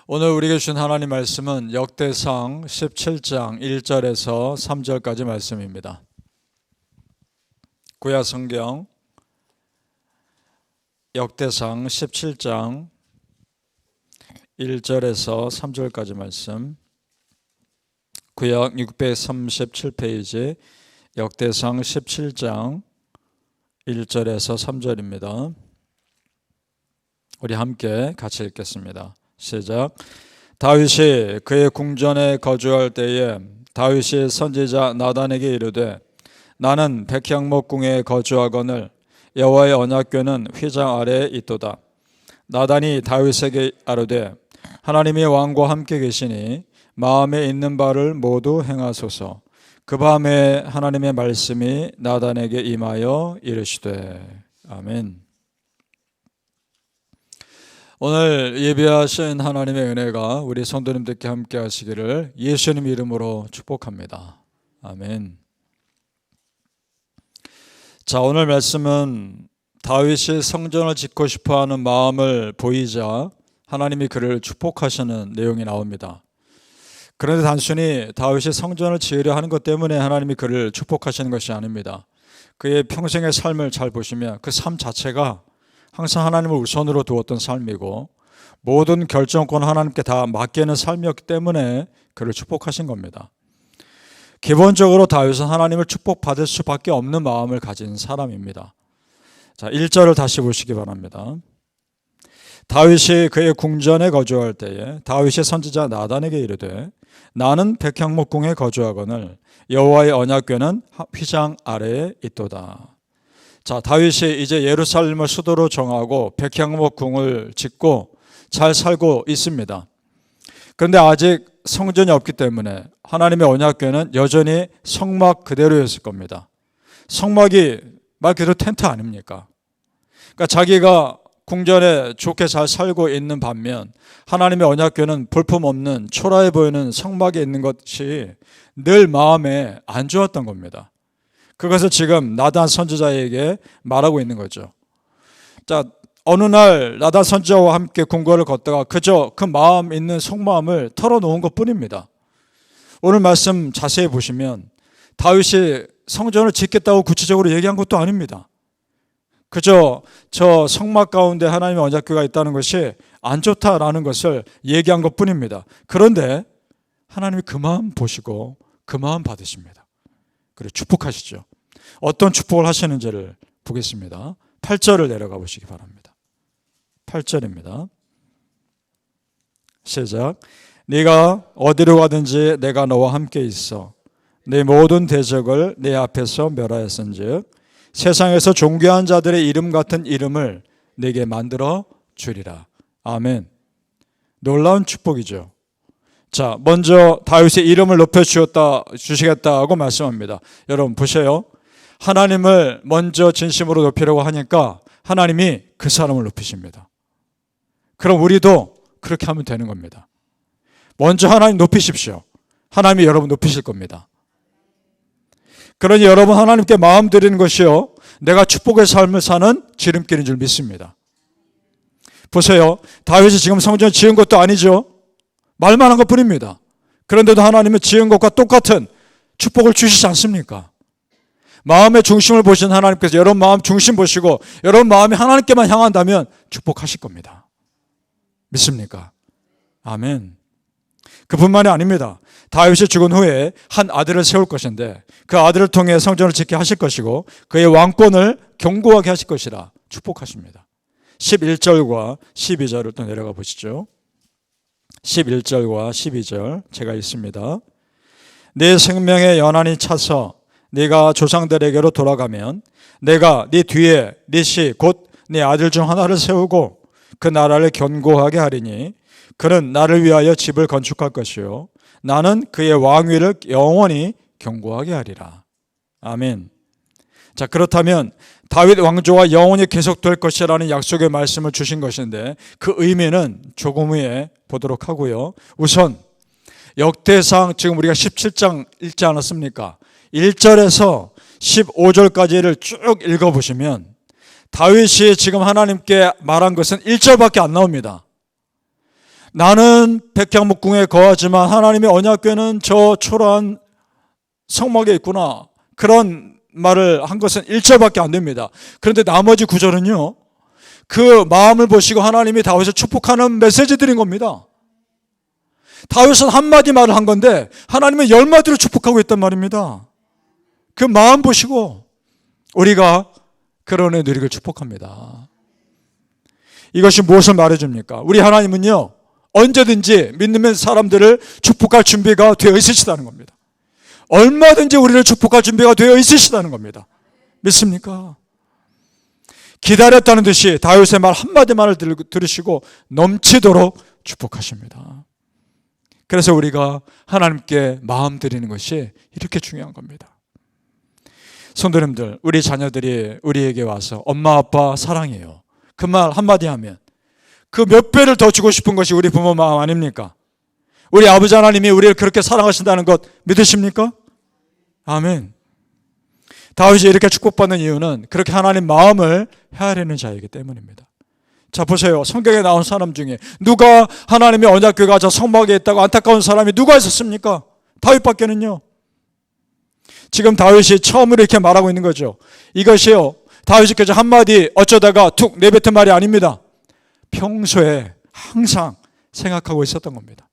오늘 우리에게 주신 하나님 말씀은 역대상 17장 1절에서 3절까지 말씀입니다. 구약 성경 역대상 17장 1절에서 3절까지 말씀, 구약 637페이지 역대상 17장 1절에서 3절입니다. 우리 함께 같이 읽겠습니다. 시작. 다윗이 그의 궁전에 거주할 때에 다윗이 선지자 나단에게 이르되, 나는 백향목궁에 거주하거늘 여호와의 언약궤는 휘장 아래에 있도다. 나단이 다윗에게 아뢰되, 하나님이 왕과 함께 계시니 마음에 있는 바를 모두 행하소서. 그 밤에 하나님의 말씀이 나단에게 임하여 이르시되. 아멘. 오늘 예배하신 하나님의 은혜가 우리 성도님들께 함께 하시기를 예수님 이름으로 축복합니다. 아멘. 자, 오늘 말씀은 다윗이 성전을 짓고 싶어하는 마음을 보이자 하나님이 그를 축복하시는 내용이 나옵니다. 그런데 단순히 다윗이 성전을 지으려 하는 것 때문에 하나님이 그를 축복하시는 것이 아닙니다. 그의 평생의 삶을 잘 보시면 그 삶 자체가 항상 하나님을 우선으로 두었던 삶이고 모든 결정권 하나님께 다 맡기는 삶이었기 때문에 그를 축복하신 겁니다. 기본적으로 다윗은 하나님을 축복받을 수밖에 없는 마음을 가진 사람입니다. 자, 1절을 다시 보시기 바랍니다. 다윗이 그의 궁전에 거주할 때에 다윗이 선지자 나단에게 이르되, 나는 백향목궁에 거주하거늘 여호와의 언약궤는 휘장 아래에 있도다. 자, 다윗이 이제 예루살렘을 수도로 정하고 백향목궁을 짓고 잘 살고 있습니다. 그런데 아직 성전이 없기 때문에 하나님의 언약궤는 여전히 성막 그대로였을 겁니다. 성막이 말 그대로 텐트 아닙니까? 그러니까 자기가 궁전에 좋게 잘 살고 있는 반면 하나님의 언약궤는 볼품없는 초라해 보이는 성막에 있는 것이 늘 마음에 안 좋았던 겁니다. 그것을 지금 나단 선지자에게 말하고 있는 거죠. 자, 어느 날 나단 선지자와 함께 궁궐을 걷다가 그저 그 마음 있는 속마음을 털어놓은 것뿐입니다. 오늘 말씀 자세히 보시면 다윗이 성전을 짓겠다고 구체적으로 얘기한 것도 아닙니다. 그저 저 성막 가운데 하나님의 언약궤가 있다는 것이 안 좋다라는 것을 얘기한 것뿐입니다. 그런데 하나님이 그 마음 보시고 그 마음 받으십니다. 그리고 축복하시죠. 어떤 축복을 하시는지를 보겠습니다. 8절을 내려가 보시기 바랍니다. 8절입니다. 시작. 네가 어디로 가든지 내가 너와 함께 있어 네 모든 대적을 네 앞에서 멸하였은즉 세상에서 존귀한 자들의 이름 같은 이름을 네게 만들어 주리라. 아멘. 놀라운 축복이죠. 자, 먼저 다윗의 이름을 높여 주시겠다고 말씀합니다. 여러분 보세요. 하나님을 먼저 진심으로 높이려고 하니까 하나님이 그 사람을 높이십니다. 그럼 우리도 그렇게 하면 되는 겁니다. 먼저 하나님 높이십시오. 하나님이 여러분 높이실 겁니다. 그러니 여러분 하나님께 마음 드리는 것이요, 내가 축복의 삶을 사는 지름길인 줄 믿습니다. 보세요. 다윗이 지금 성전을 지은 것도 아니죠. 말만 한 것뿐입니다. 그런데도 하나님은 지은 것과 똑같은 축복을 주시지 않습니까? 마음의 중심을 보신 하나님께서 여러분 마음 중심 보시고 여러분 마음이 하나님께만 향한다면 축복하실 겁니다. 믿습니까? 아멘. 그뿐만이 아닙니다. 다윗이 죽은 후에 한 아들을 세울 것인데 그 아들을 통해 성전을 짓게 하실 것이고 그의 왕권을 견고하게 하실 것이라 축복하십니다. 11절과 12절을 또 내려가 보시죠. 11절과 12절 제가 읽습니다. 네 생명의 연한이 차서 네가 조상들에게로 돌아가면 내가 네 뒤에 네 시 곧 네 아들 중 하나를 세우고 그 나라를 견고하게 하리니 그는 나를 위하여 집을 건축할 것이요 나는 그의 왕위를 영원히 견고하게 하리라. 아멘. 자, 그렇다면 다윗 왕조가 영원히 계속될 것이라는 약속의 말씀을 주신 것인데 그 의미는 조금 후에 보도록 하고요. 우선 역대상 지금 우리가 17장 읽지 않았습니까? 1절에서 15절까지를 쭉 읽어보시면 다윗이 지금 하나님께 말한 것은 1절밖에 안 나옵니다. 나는 백향목궁에 거하지만 하나님의 언약궤는 저 초라한 성막에 있구나. 그런 말을 한 것은 1절밖에 안 됩니다. 그런데 나머지 9절은요. 그 마음을 보시고 하나님이 다윗을 축복하는 메시지들인 겁니다. 다윗은 한마디 말을 한 건데 하나님은 10마디로 축복하고 있단 말입니다. 그 마음 보시고 우리가 그런 애 누리기를 축복합니다. 이것이 무엇을 말해줍니까? 우리 하나님은요, 언제든지 믿는 사람들을 축복할 준비가 되어 있으시다는 겁니다. 얼마든지 우리를 축복할 준비가 되어 있으시다는 겁니다. 믿습니까? 기다렸다는 듯이 다윗의 말 한마디만을 들으시고 넘치도록 축복하십니다. 그래서 우리가 하나님께 마음 드리는 것이 이렇게 중요한 겁니다. 성도님들, 우리 자녀들이 우리에게 와서 엄마 아빠 사랑해요, 그 말 한마디 하면 그 몇 배를 더 주고 싶은 것이 우리 부모 마음 아닙니까? 우리 아버지 하나님이 우리를 그렇게 사랑하신다는 것 믿으십니까? 아멘. 다윗이 이렇게 축복받는 이유는 그렇게 하나님 마음을 헤아리는 자이기 때문입니다. 자, 보세요. 성경에 나온 사람 중에 누가 하나님의 언약궤가 저 성막에 있다고 안타까운 사람이 누가 있었습니까? 다윗밖에는요. 지금 다윗이 처음으로 이렇게 말하고 있는 거죠. 이것이요, 다윗이 그저 한마디 어쩌다가 툭 내뱉은 말이 아닙니다. 평소에 항상 생각하고 있었던 겁니다.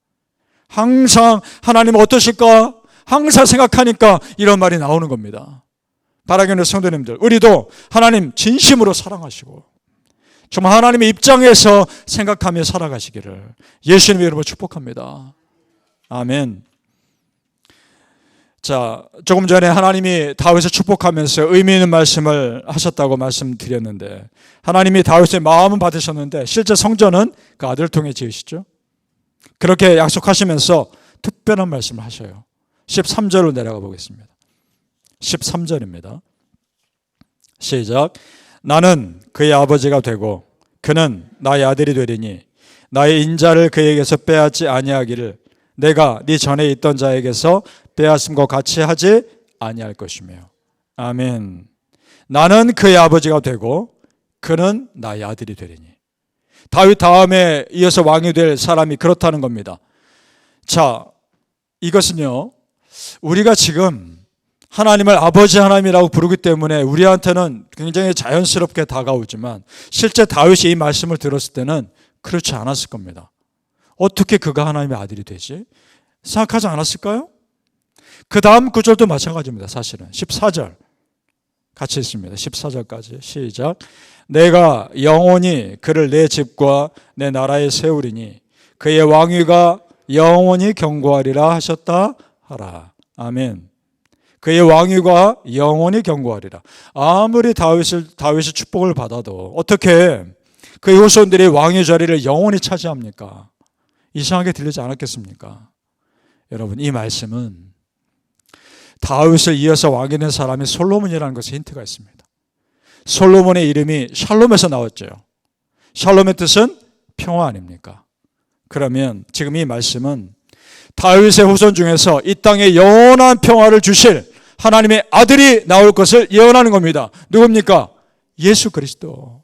항상 하나님 어떠실까? 항상 생각하니까 이런 말이 나오는 겁니다. 바라기는 성도님들, 우리도 하나님 진심으로 사랑하시고 정말 하나님의 입장에서 생각하며 살아가시기를 예수님의 이름으로 축복합니다. 아멘. 자, 조금 전에 하나님이 다윗을 축복하면서 의미 있는 말씀을 하셨다고 말씀드렸는데, 하나님이 다윗의 마음은 받으셨는데 실제 성전은 그 아들을 통해 지으시죠. 그렇게 약속하시면서 특별한 말씀을 하셔요. 13절로 내려가 보겠습니다. 13절입니다. 시작. 나는 그의 아버지가 되고 그는 나의 아들이 되리니 나의 인자를 그에게서 빼앗지 아니하기를 내가 네 전에 있던 자에게서 빼앗음과 같이 하지 아니할 것이며. 아멘. 나는 그의 아버지가 되고 그는 나의 아들이 되리니. 다윗 다음에 이어서 왕이 될 사람이 그렇다는 겁니다. 자, 이것은요, 우리가 지금 하나님을 아버지 하나님이라고 부르기 때문에 우리한테는 굉장히 자연스럽게 다가오지만 실제 다윗이 이 말씀을 들었을 때는 그렇지 않았을 겁니다. 어떻게 그가 하나님의 아들이 되지? 생각하지 않았을까요? 그 다음 구절도 마찬가지입니다. 사실은 14절 같이 있습니다. 14절까지 시작. 내가 영원히 그를 내 집과 내 나라에 세우리니 그의 왕위가 영원히 견고하리라 하셨다 하라. 아멘. 그의 왕위가 영원히 견고하리라. 아무리 다윗이 축복을 받아도 어떻게 그의 후손들이 왕의 자리를 영원히 차지합니까? 이상하게 들리지 않았겠습니까? 여러분, 이 말씀은 다윗을 이어서 왕이 된 사람이 솔로몬이라는 것에 힌트가 있습니다. 솔로몬의 이름이 샬롬에서 나왔죠. 샬롬의 뜻은 평화 아닙니까? 그러면 지금 이 말씀은 다윗의 후손 중에서 이 땅에 영원한 평화를 주실 하나님의 아들이 나올 것을 예언하는 겁니다. 누굽니까? 예수 그리스도,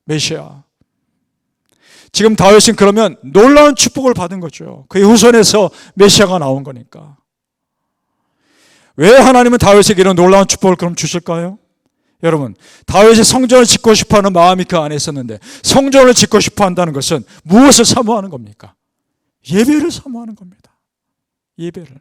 메시아. 지금 다윗은 그러면 놀라운 축복을 받은 거죠. 그의 후손에서 메시아가 나온 거니까. 왜 하나님은 다윗에게 이런 놀라운 축복을 그럼 주실까요? 여러분, 다윗이 성전을 짓고 싶어하는 마음이 그 안에 있었는데 성전을 짓고 싶어 한다는 것은 무엇을 사모하는 겁니까? 예배를 사모하는 겁니다. 예배를.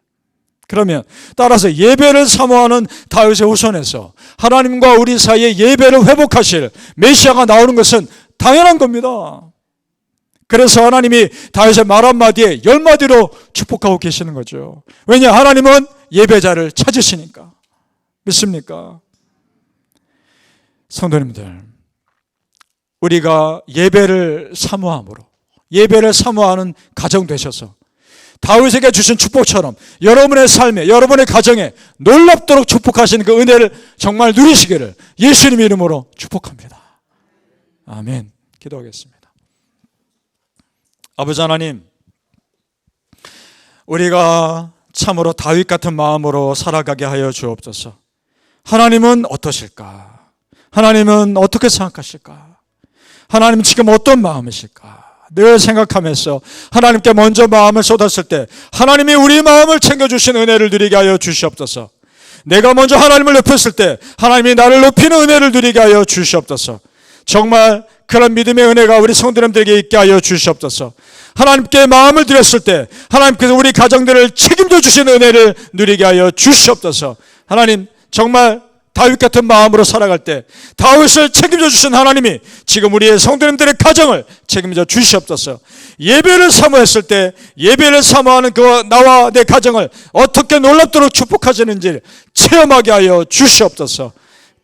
그러면 따라서 예배를 사모하는 다윗의 후손에서 하나님과 우리 사이에 예배를 회복하실 메시아가 나오는 것은 당연한 겁니다. 그래서 하나님이 다윗의 말 한마디에 10마디로 축복하고 계시는 거죠. 왜냐? 하나님은 예배자를 찾으시니까. 믿습니까? 성도님들, 우리가 예배를 사모함으로 예배를 사모하는 가정 되셔서 다윗에게 주신 축복처럼 여러분의 삶에, 여러분의 가정에 놀랍도록 축복하시는 그 은혜를 정말 누리시기를 예수님 이름으로 축복합니다. 아멘. 기도하겠습니다. 아버지 하나님, 우리가 참으로 다윗 같은 마음으로 살아가게 하여 주옵소서. 하나님은 어떠실까? 하나님은 어떻게 생각하실까? 하나님은 지금 어떤 마음이실까? 늘 생각하면서 하나님께 먼저 마음을 쏟았을 때 하나님이 우리 마음을 챙겨주신 은혜를 누리게 하여 주시옵소서. 내가 먼저 하나님을 높였을 때 하나님이 나를 높이는 은혜를 누리게 하여 주시옵소서. 정말 그런 믿음의 은혜가 우리 성도님들에게 있게 하여 주시옵소서. 하나님께 마음을 드렸을 때 하나님께서 우리 가정들을 책임져 주시는 은혜를 누리게 하여 주시옵소서. 하나님, 정말 다윗 같은 마음으로 살아갈 때 다윗을 책임져 주신 하나님이 지금 우리의 성도님들의 가정을 책임져 주시옵소서. 예배를 사모했을 때 예배를 사모하는 그 나와 내 가정을 어떻게 놀랍도록 축복하시는지 체험하게 하여 주시옵소서.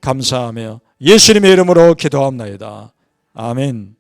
감사하며 예수님의 이름으로 기도합나이다. 아멘.